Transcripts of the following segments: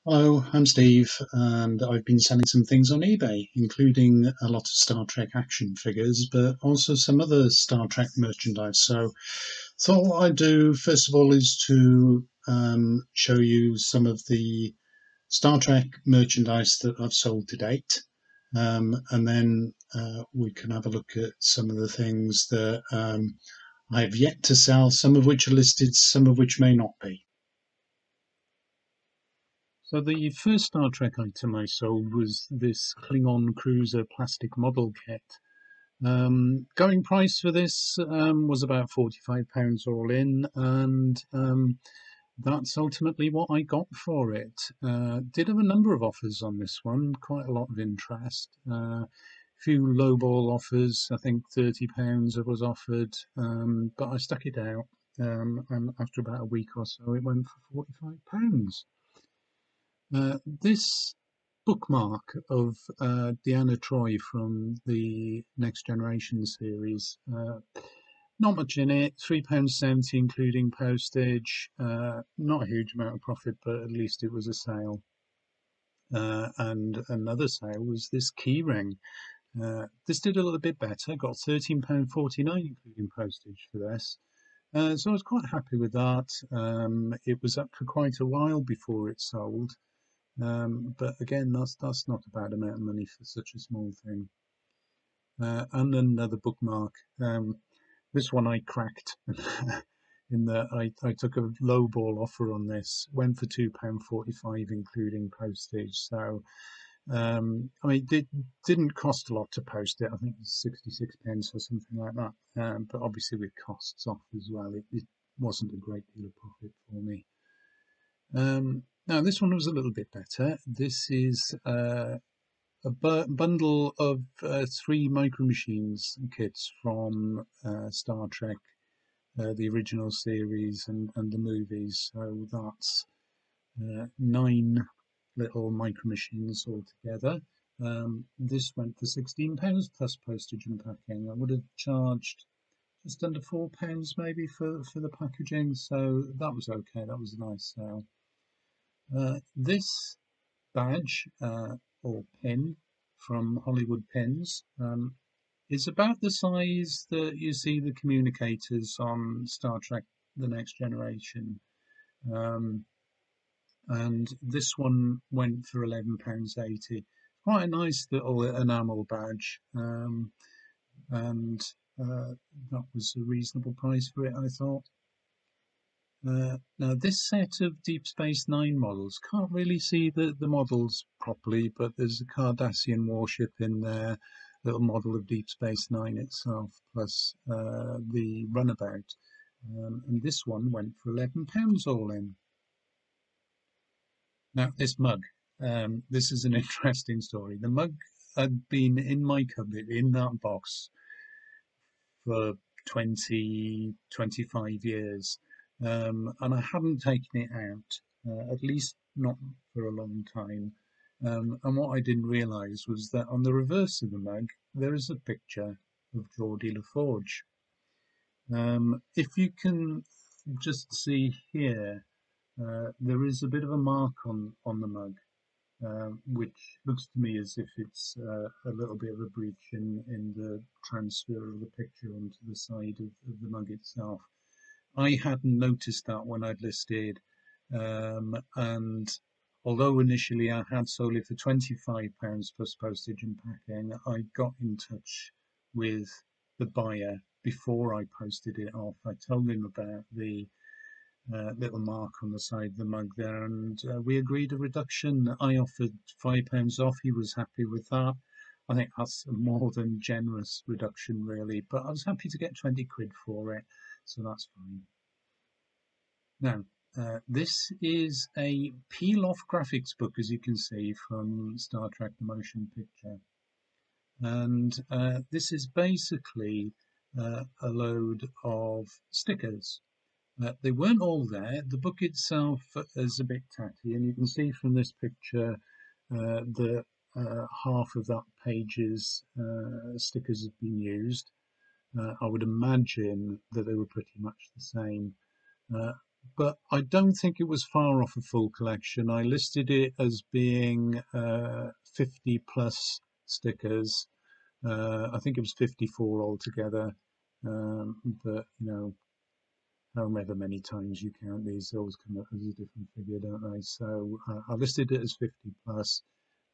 Hello, I'm Steve, and I've been selling some things on eBay, including a lot of Star Trek action figures, but also some other Star Trek merchandise. Thought what I'd do first of all is to show you some of the Star Trek merchandise that I've sold to date, and then we can have a look at some of the things that I have yet to sell, some of which are listed, some of which may not be. So the first Star Trek item I sold was this Klingon cruiser plastic model kit. Going price for this was about £45 all in, and that's ultimately what I got for it. Did have a number of offers on this one, quite a lot of interest. Few lowball offers, I think £30 was offered, but I stuck it out, and after about a week or so, it went for £45. This bookmark of Deanna Troi from the Next Generation series, not much in it, £3.70 including postage, not a huge amount of profit, but at least it was a sale. And another sale was this key ring. This did a little bit better, got £13.49 including postage for this. So I was quite happy with that. It was up for quite a while before it sold. But again, that's not a bad amount of money for such a small thing. And another bookmark. This one I cracked in that I took a low ball offer on this, went for £2.45 including postage. So I mean, it didn't cost a lot to post it. I think it was 66 pence or something like that. But obviously with costs off as well, it wasn't a great deal of profit for me. Now this one was a little bit better. This is a bundle of 3 Micro Machines kits from Star Trek, the original series and the movies. So that's 9 little Micro Machines altogether. This went for £16 plus postage and packing. I would have charged just under £4 maybe for the packaging, so that was okay. That was a nice sale. This badge or pin from Hollywood Pins is about the size that you see the communicators on Star Trek The Next Generation. And this one went for £11.80. Quite a nice little enamel badge. And that was a reasonable price for it, I thought. Now this set of Deep Space Nine models, can't really see the models properly, but there's a Cardassian warship in there, little model of Deep Space Nine itself, plus the runabout. And this one went for £11 all in. Now this mug, this is an interesting story. The mug had been in my cupboard in that box for 20, 25 years. And I hadn't taken it out, at least not for a long time. And what I didn't realise was that on the reverse of the mug, there is a picture of Geordie LaForge. If you can just see here, there is a bit of a mark on the mug, which looks to me as if it's a little bit of a breach in the transfer of the picture onto the side of the mug itself. I hadn't noticed that when I'd listed, and although initially I had sold it for £25 plus postage and packing, I got in touch with the buyer before I posted it off. I told him about the little mark on the side of the mug there, and we agreed a reduction. I offered £5 off. He was happy with that. I think that's a more than generous reduction, really, but I was happy to get 20 quid for it, so that's fine. Now, this is a peel-off graphics book, as you can see from Star Trek The Motion Picture. And this is basically a load of stickers. They weren't all there. The book itself is a bit tatty, and you can see from this picture that half of that page's stickers have been used. I would imagine that they were pretty much the same. but I don't think it was far off a full collection. I listed it as being 50 plus stickers. I think it was 54 altogether. But however many times you count these, they always come up as a different figure, don't they? So I listed it as 50 plus,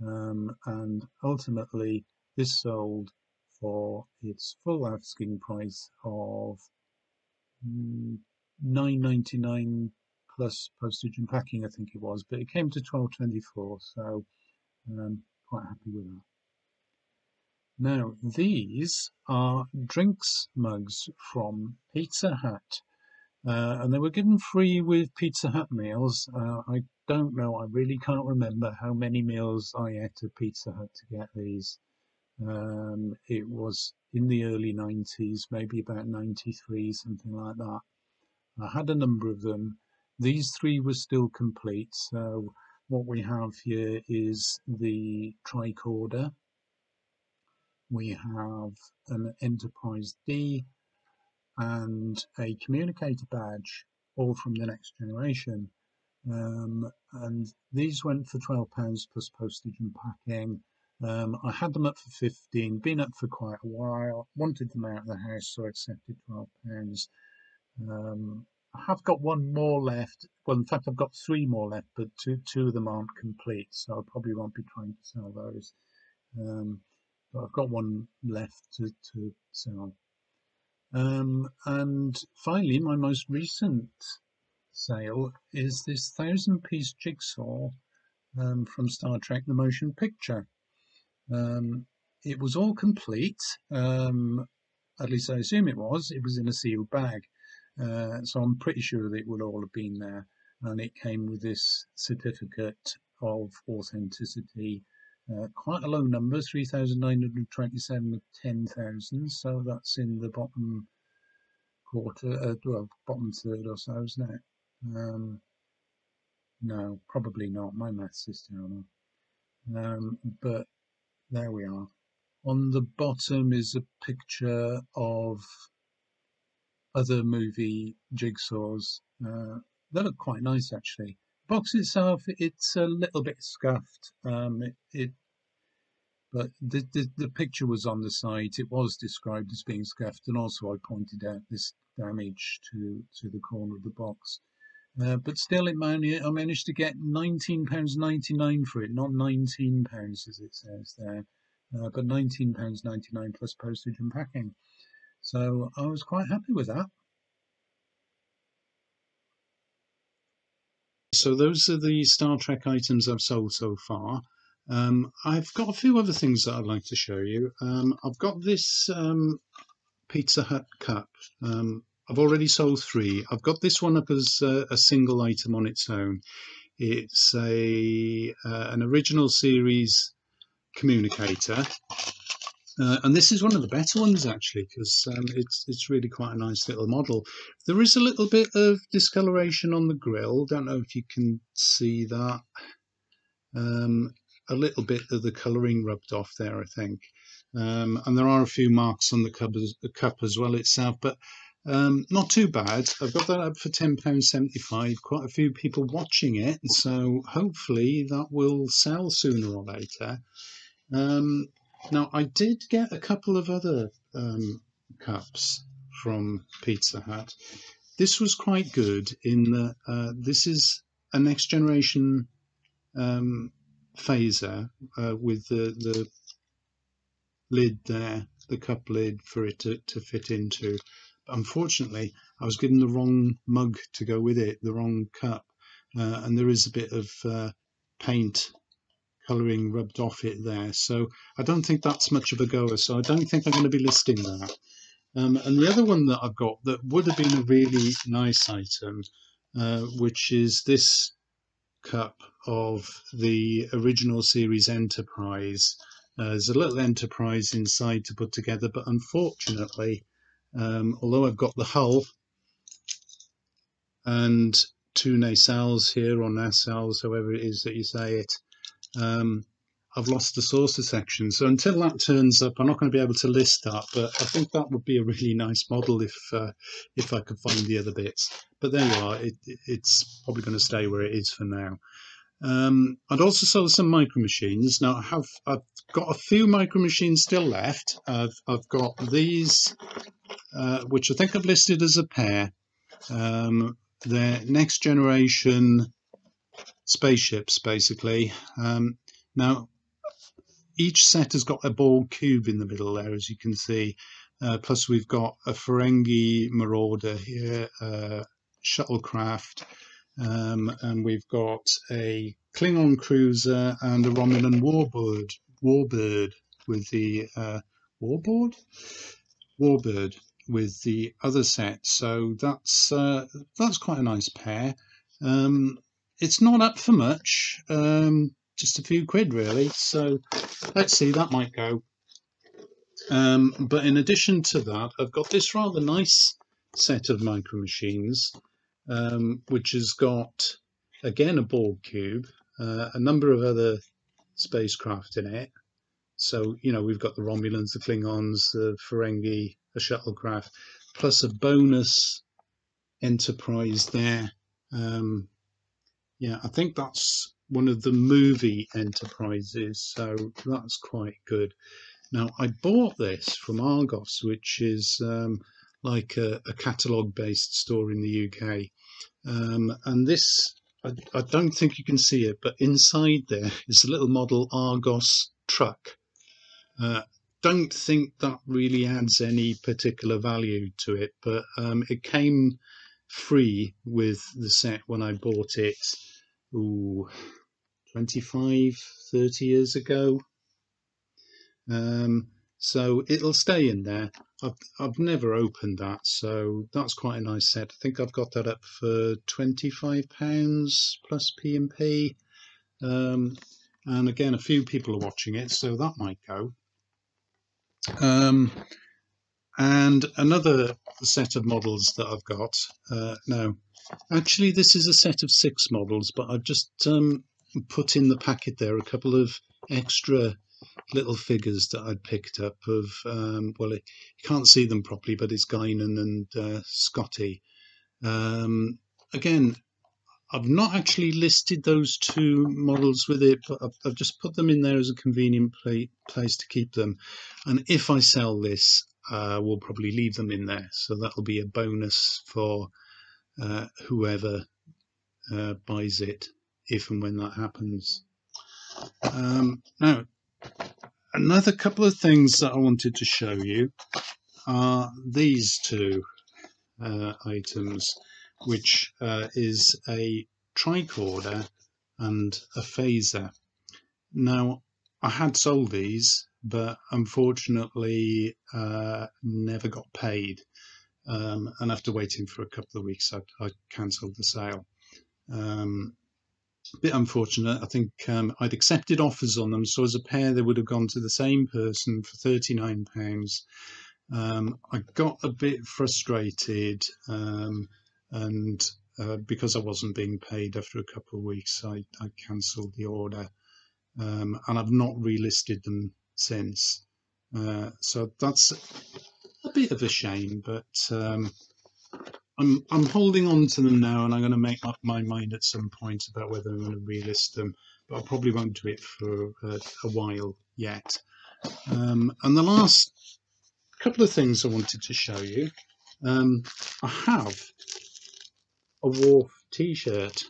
and ultimately this sold for its full asking price of £9.99 plus postage and packing, I think it was, but it came to 12.24, so quite happy with that. Now, these are drinks mugs from Pizza Hut, and they were given free with Pizza Hut meals. I don't know, I really can't remember how many meals I ate at Pizza Hut to get these. It was in the early 90s, maybe about 93, something like that. I had a number of them. These three were still complete. So what we have here is the tricorder. We have an Enterprise D and a communicator badge, all from the next generation. And these went for £12 plus postage and packing. I had them up for 15, been up for quite a while, wanted them out of the house, so I accepted £12. I have got one more left. Well, in fact, I've got three more left, but two of them aren't complete, so I probably won't be trying to sell those. But I've got one left to sell. And finally, my most recent sale is this 1,000-piece jigsaw from Star Trek: The Motion Picture. It was all complete. At least I assume it was. It was in a sealed bag. So I'm pretty sure that it would all have been there. And it came with this certificate of authenticity. Quite a low number, 3,927 of 10,000. So that's in the bottom quarter, bottom third or so, isn't it? No, probably not. My maths is terrible. But there we are. On the bottom is a picture of other movie jigsaws. They look quite nice, actually. The box itself, it's a little bit scuffed. But the picture was on the site. It was described as being scuffed, and also I pointed out this damage to the corner of the box. But still, I managed to get £19.99 for it, not £19 as it says there, but £19.99 plus postage and packing. So I was quite happy with that. So those are the Star Trek items I've sold so far. I've got a few other things that I'd like to show you. I've got this Pizza Hut cup. I've already sold three. I've got this one up as a single item on its own. It's an original series communicator, and this is one of the better ones actually, because it's really quite a nice little model. There is a little bit of discoloration on the grill. Don't know if you can see that. A little bit of the colouring rubbed off there, I think. And there are a few marks on the cup as well itself, but not too bad. I've got that up for £10.75. Quite a few people watching it, so hopefully that will sell sooner or later. Now, I did get a couple of other cups from Pizza Hut. This was quite good in that this is a next generation phaser with the lid there, the cup lid for it to fit into. But unfortunately, I was given the wrong mug to go with it, the wrong cup, and there is a bit of paint colouring rubbed off it there. So I don't think that's much of a goer. So I don't think I'm going to be listing that. And the other one that I've got that would have been a really nice item, which is this cup of the original series Enterprise. There's a little Enterprise inside to put together, but unfortunately, although I've got the hull and two nacelles here, or nacelles, however it is that you say it, I've lost the saucer section. So until that turns up, I'm not going to be able to list that. But I think that would be a really nice model if I could find the other bits. But there you are. It's probably going to stay where it is for now. I'd also sold some micro machines. Now I've got a few micro machines still left. I've got these, which I think I've listed as a pair. They're next generation spaceships, basically. Now each set has got a ball cube in the middle there, as you can see. Plus we've got a Ferengi Marauder here, shuttlecraft. And we've got a Klingon cruiser and a Romulan warbird with the warbird with the other set. So that's quite a nice pair. It's not up for much, just a few quid really. So let's see, that might go. But in addition to that, I've got this rather nice set of micro machines, which has got, again, a Borg cube, a number of other spacecraft in it. So, you know, we've got the Romulans, the Klingons, the Ferengi, a shuttlecraft, plus a bonus Enterprise there. Yeah, I think that's one of the movie Enterprises, so that's quite good. Now, I bought this from Argos, which is like a catalogue-based store in the UK. And this, I don't think you can see it, but inside there is a little model Argos truck. Don't think that really adds any particular value to it, but it came free with the set when I bought it, 25, 30 years ago. So it'll stay in there. I've never opened that, so that's quite a nice set. I think I've got that up for £25 plus P&P. And again, a few people are watching it, so that might go. And another set of models that I've got. No, actually, this is a set of 6 models, but I've just put in the packet there a couple of extra little figures that I'd picked up of, well, you can't see them properly, but it's Guinan and Scotty. Again, I've not actually listed those 2 models with it, but I've just put them in there as a convenient place to keep them. And if I sell this, we'll probably leave them in there. So that'll be a bonus for whoever buys it, if and when that happens. Now, another couple of things that I wanted to show you are these 2 items, which is a tricorder and a phaser. Now, I had sold these, but unfortunately never got paid. And after waiting for a couple of weeks, I cancelled the sale. Bit unfortunate. I think I'd accepted offers on them, so as a pair they would have gone to the same person for £39. I got a bit frustrated, and because I wasn't being paid after a couple of weeks, I cancelled the order, and I've not relisted them since. So that's a bit of a shame, but I'm holding on to them now, and I'm going to make up my mind at some point about whether I'm going to relist them, but I probably won't do it for a while yet. And the last couple of things I wanted to show you. I have a Wharf t-shirt,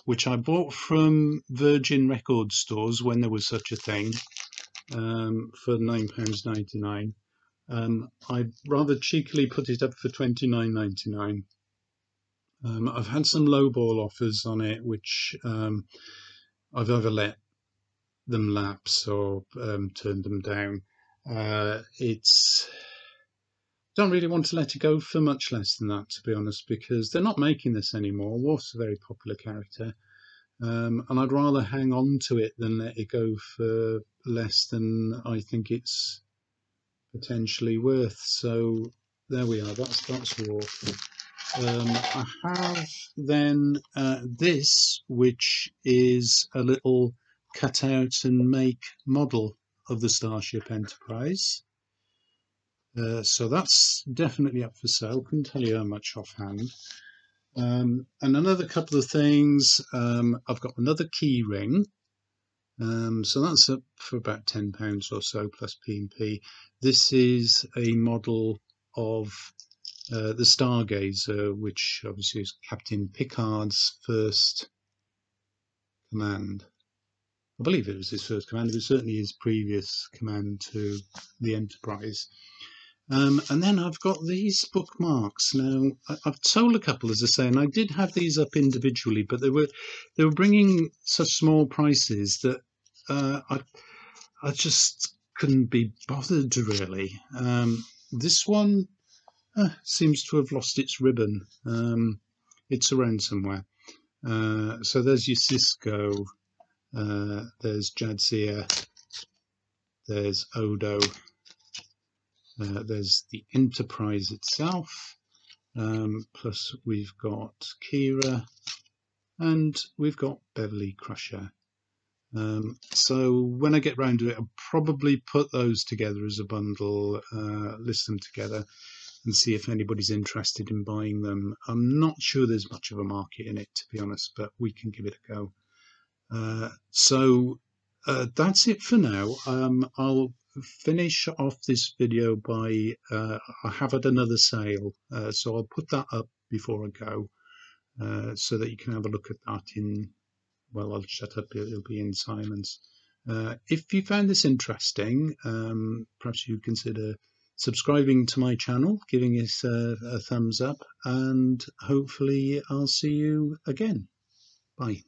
which I bought from Virgin Record stores when there was such a thing, for £9.99. I rather cheekily put it up for £29.99. I've had some lowball offers on it, which I've either let them lapse or turned them down. Don't really want to let it go for much less than that, to be honest, because they're not making this anymore. Worf's a very popular character, and I'd rather hang on to it than let it go for less than I think it's potentially worth. So there we are. That's Worf. I have then this, which is a little cut out and make model of the Starship Enterprise. So that's definitely up for sale. Couldn't tell you how much offhand. And another couple of things. I've got another key ring. So that's up for about £10 or so plus P&P. This is a model of the Stargazer, which obviously is Captain Picard's first command. I believe it was his first command. It was certainly his previous command to the Enterprise. And then I've got these bookmarks. Now, I've sold a couple, as I say, and I did have these up individually, but they were bringing such small prices that I just couldn't be bothered, really. This one seems to have lost its ribbon. It's around somewhere. So there's your Cisco, there's Jadzia, there's Odo, there's the Enterprise itself, plus we've got Kira, and we've got Beverly Crusher. So when I get round to it, I'll probably put those together as a bundle, list them together, and see if anybody's interested in buying them. I'm not sure there's much of a market in it, to be honest, but we can give it a go. So that's it for now. I'll finish off this video by I have had another sale, so I'll put that up before I go, so that you can have a look at that in, well, I'll shut up, it'll be in silence. If you found this interesting, perhaps you consider subscribing to my channel, giving us a thumbs up, and hopefully I'll see you again. Bye.